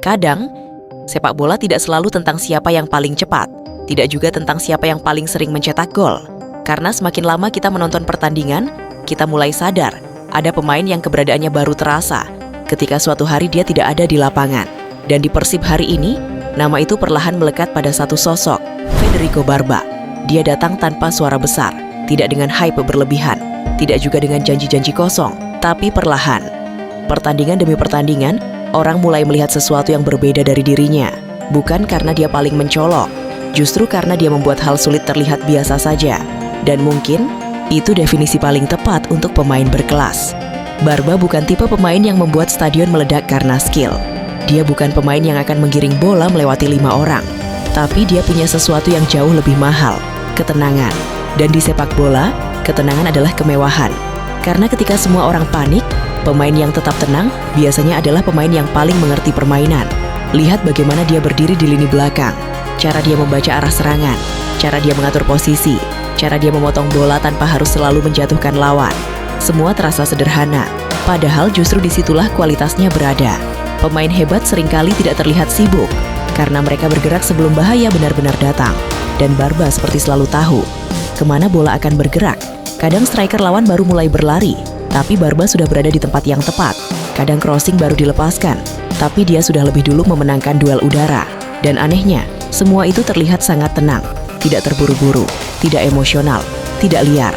Kadang, sepak bola tidak selalu tentang siapa yang paling cepat, tidak juga tentang siapa yang paling sering mencetak gol. Karena semakin lama kita menonton pertandingan, kita mulai sadar ada pemain yang keberadaannya baru terasa ketika suatu hari dia tidak ada di lapangan. Dan di Persib hari ini, nama itu perlahan melekat pada satu sosok, Federico Barba. Dia datang tanpa suara besar, tidak dengan hype berlebihan, tidak juga dengan janji-janji kosong, tapi perlahan. Pertandingan demi pertandingan, orang mulai melihat sesuatu yang berbeda dari dirinya. Bukan karena dia paling mencolok, justru karena dia membuat hal sulit terlihat biasa saja. Dan mungkin, itu definisi paling tepat untuk pemain berkelas. Barba bukan tipe pemain yang membuat stadion meledak karena skill. Dia bukan pemain yang akan menggiring bola melewati 5 orang. Tapi dia punya sesuatu yang jauh lebih mahal, ketenangan. Dan di sepak bola, ketenangan adalah kemewahan. Karena ketika semua orang panik, pemain yang tetap tenang biasanya adalah pemain yang paling mengerti permainan. Lihat bagaimana dia berdiri di lini belakang, cara dia membaca arah serangan, cara dia mengatur posisi, cara dia memotong bola tanpa harus selalu menjatuhkan lawan. Semua terasa sederhana, padahal justru disitulah kualitasnya berada. Pemain hebat seringkali tidak terlihat sibuk, karena mereka bergerak sebelum bahaya benar-benar datang. Dan Barba seperti selalu tahu kemana bola akan bergerak. Kadang striker lawan baru mulai berlari, tapi Barba sudah berada di tempat yang tepat. Kadang crossing baru dilepaskan, tapi dia sudah lebih dulu memenangkan duel udara. Dan anehnya, semua itu terlihat sangat tenang, tidak terburu-buru, tidak emosional, tidak liar.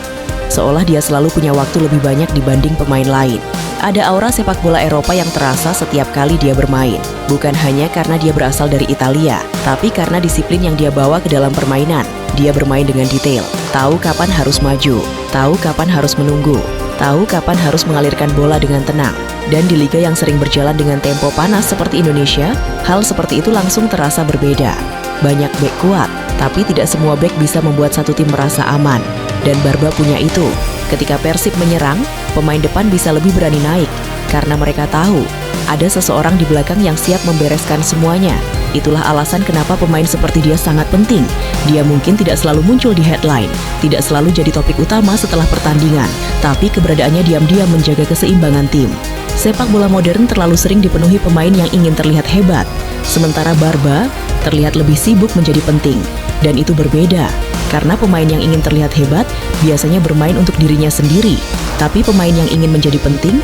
Seolah dia selalu punya waktu lebih banyak dibanding pemain lain. Ada aura sepak bola Eropa yang terasa setiap kali dia bermain. Bukan hanya karena dia berasal dari Italia, tapi karena disiplin yang dia bawa ke dalam permainan. Dia bermain dengan detail, tahu kapan harus maju, tahu kapan harus menunggu, tahu kapan harus mengalirkan bola dengan tenang. Dan di liga yang sering berjalan dengan tempo panas seperti Indonesia, hal seperti itu langsung terasa berbeda. Banyak bek kuat, tapi tidak semua bek bisa membuat satu tim merasa aman. Dan Barba punya itu. Ketika Persib menyerang, pemain depan bisa lebih berani naik, karena mereka tahu ada seseorang di belakang yang siap membereskan semuanya. Itulah alasan kenapa pemain seperti dia sangat penting. Dia mungkin tidak selalu muncul di headline, tidak selalu jadi topik utama setelah pertandingan, tapi keberadaannya diam-diam menjaga keseimbangan tim. Sepak bola modern terlalu sering dipenuhi pemain yang ingin terlihat hebat, sementara Barba terlihat lebih sibuk menjadi penting. Dan itu berbeda, karena pemain yang ingin terlihat hebat biasanya bermain untuk dirinya sendiri, tapi pemain yang ingin menjadi penting,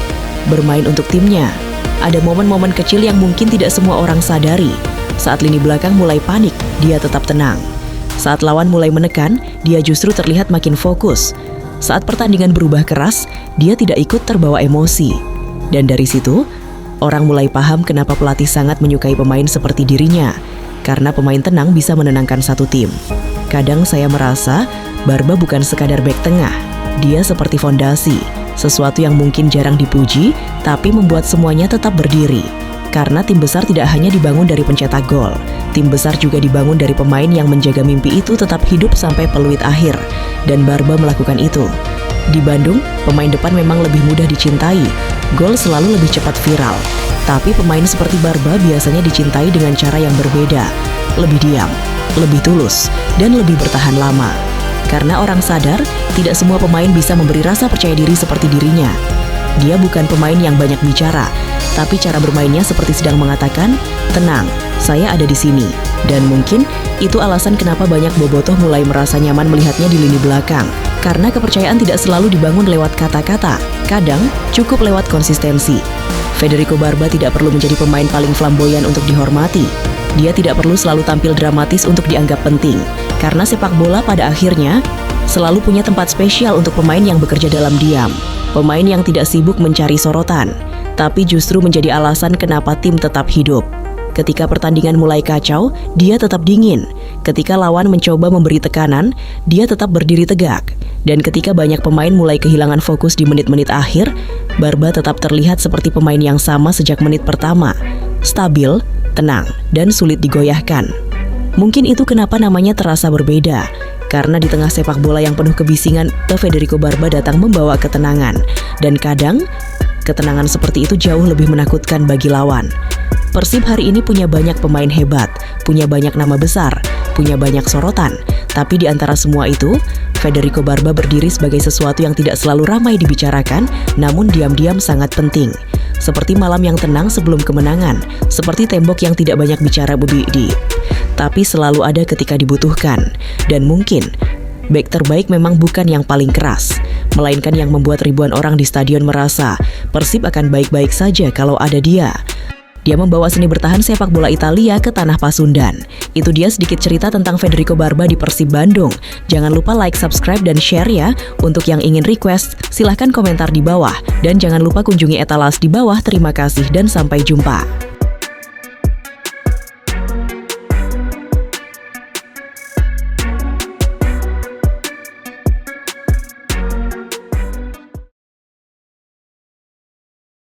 bermain untuk timnya. Ada momen-momen kecil yang mungkin tidak semua orang sadari. Saat lini belakang mulai panik, dia tetap tenang. Saat lawan mulai menekan, dia justru terlihat makin fokus. Saat pertandingan berubah keras, dia tidak ikut terbawa emosi. Dan dari situ, orang mulai paham kenapa pelatih sangat menyukai pemain seperti dirinya. Karena pemain tenang bisa menenangkan satu tim. Kadang saya merasa, Barba bukan sekadar bek tengah. Dia seperti fondasi, sesuatu yang mungkin jarang dipuji, tapi membuat semuanya tetap berdiri. Karena tim besar tidak hanya dibangun dari pencetak gol, tim besar juga dibangun dari pemain yang menjaga mimpi itu tetap hidup sampai peluit akhir. Dan Barba melakukan itu. Di Bandung, pemain depan memang lebih mudah dicintai, gol selalu lebih cepat viral. Tapi pemain seperti Barba biasanya dicintai dengan cara yang berbeda, lebih diam, lebih tulus, dan lebih bertahan lama. Karena orang sadar, tidak semua pemain bisa memberi rasa percaya diri seperti dirinya. Dia bukan pemain yang banyak bicara, tapi cara bermainnya seperti sedang mengatakan, "Tenang, saya ada di sini." Dan mungkin itu alasan kenapa banyak bobotoh mulai merasa nyaman melihatnya di lini belakang. Karena kepercayaan tidak selalu dibangun lewat kata-kata, kadang cukup lewat konsistensi. Federico Barba tidak perlu menjadi pemain paling flamboyan untuk dihormati. Dia tidak perlu selalu tampil dramatis untuk dianggap penting. Karena sepak bola pada akhirnya selalu punya tempat spesial untuk pemain yang bekerja dalam diam. Pemain yang tidak sibuk mencari sorotan, tapi justru menjadi alasan kenapa tim tetap hidup. Ketika pertandingan mulai kacau, dia tetap dingin. Ketika lawan mencoba memberi tekanan, dia tetap berdiri tegak. Dan ketika banyak pemain mulai kehilangan fokus di menit-menit akhir, Barba tetap terlihat seperti pemain yang sama sejak menit pertama. Stabil, tenang, dan sulit digoyahkan. Mungkin itu kenapa namanya terasa berbeda. Karena di tengah sepak bola yang penuh kebisingan, Federico Barba datang membawa ketenangan. Dan kadang, ketenangan seperti itu jauh lebih menakutkan bagi lawan. Persib hari ini punya banyak pemain hebat, punya banyak nama besar, punya banyak sorotan. Tapi di antara semua itu, Federico Barba berdiri sebagai sesuatu yang tidak selalu ramai dibicarakan, namun diam-diam sangat penting. seperti malam yang tenang sebelum kemenangan, seperti tembok yang tidak banyak bicara Budi. Tapi selalu ada ketika dibutuhkan. Dan mungkin bek terbaik memang bukan yang paling keras, melainkan yang membuat ribuan orang di stadion merasa Persib akan baik-baik saja kalau ada dia. Dia membawa seni bertahan sepak bola Italia ke tanah Pasundan. Itu dia sedikit cerita tentang Federico Barba di Persib Bandung. Jangan lupa like, subscribe, dan share ya. Untuk yang ingin request, silahkan komentar di bawah. Dan jangan lupa kunjungi etalas di bawah. Terima kasih dan sampai jumpa.